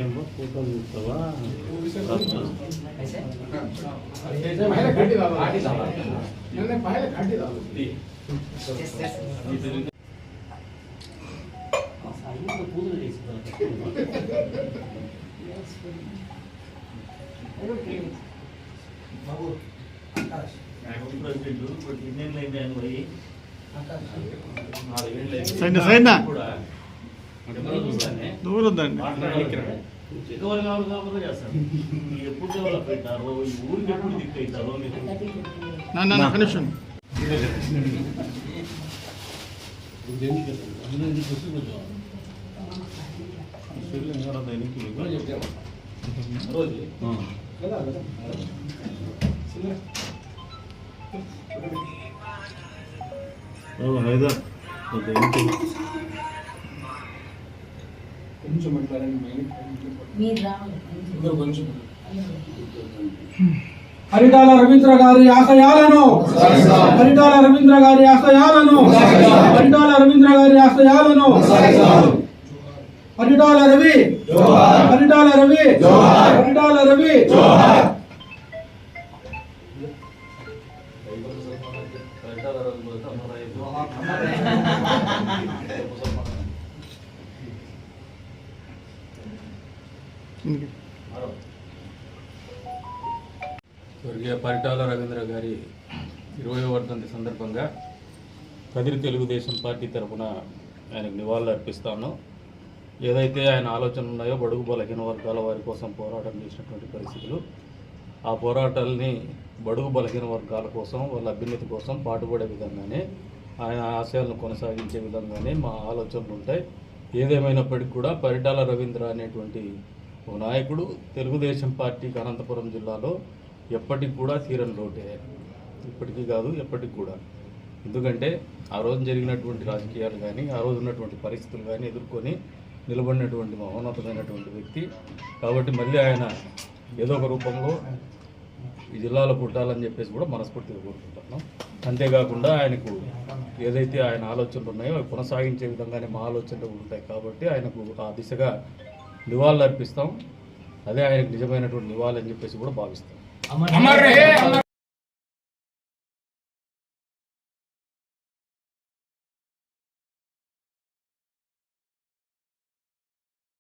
Photo చూస్తావా దూరదండి ఎప్పుడు develop అవుతారో ఈ ఊరికి ఎప్పుడు దిక్కు అవుతారో కనెక్షన్ హైదర్ పరిటాల రవీంద్ర గారి ఆశయాలను పరిటాల రవీంద్ర గారి ఆశయాలను పరిటాల రవీంద్ర గారి ఆశయాలను పరిటాల రవి పరిటాల రవి పరిటాల రవి స్వర్గీయ పరిటాల రవీంద్ర గారి 20వ వర్ధంతి సందర్భంగా కదిరి తెలుగుదేశం పార్టీ తరఫున ఆయనకు నివాళులు అర్పిస్తాను. ఏదైతే ఆయన ఆలోచనలు ఉన్నాయో బడుగు బలహీన వర్గాల వారి కోసం పోరాటం చేసినటువంటి పరిస్థితులు, ఆ పోరాటాలని బడుగు బలహీన వర్గాల కోసం వాళ్ళ అభ్యున్నతి కోసం పాటుపడే విధంగానే ఆయన ఆశయాలను కొనసాగించే విధంగానే మా ఆలోచనలు ఉంటాయి. ఏదేమైనప్పటికీ కూడా పరిటాల రవీంద్ర అనేటువంటి ఓ నాయకుడు తెలుగుదేశం పార్టీకి అనంతపురం జిల్లాలో ఎప్పటికి కూడా తీరని లోటే, ఇప్పటికీ కాదు ఎప్పటికి కూడా. ఎందుకంటే ఆ రోజు జరిగినటువంటి రాజకీయాలు కానీ ఆ రోజు ఉన్నటువంటి పరిస్థితులు కానీ ఎదుర్కొని నిలబడినటువంటి మహోన్నతమైనటువంటి వ్యక్తి. కాబట్టి మళ్ళీ ఆయన ఏదో ఒక రూపంలో ఈ జిల్లాలో పుట్టాలని చెప్పేసి కూడా మనస్ఫూర్తిగా కోరుకుంటున్నాం. అంతేకాకుండా ఆయనకు ఏదైతే ఆయన ఆలోచనలు ఉన్నాయో అవి కొనసాగించే విధంగానే మా ఆలోచనలు ఉంటాయి. కాబట్టి ఆయనకు ఆ దిశగా నివాళులు అర్పిస్తాం. అదే ఆయనకు నిజమైనటువంటి నివాళులు అని చెప్పేసి కూడా భావిస్తాం.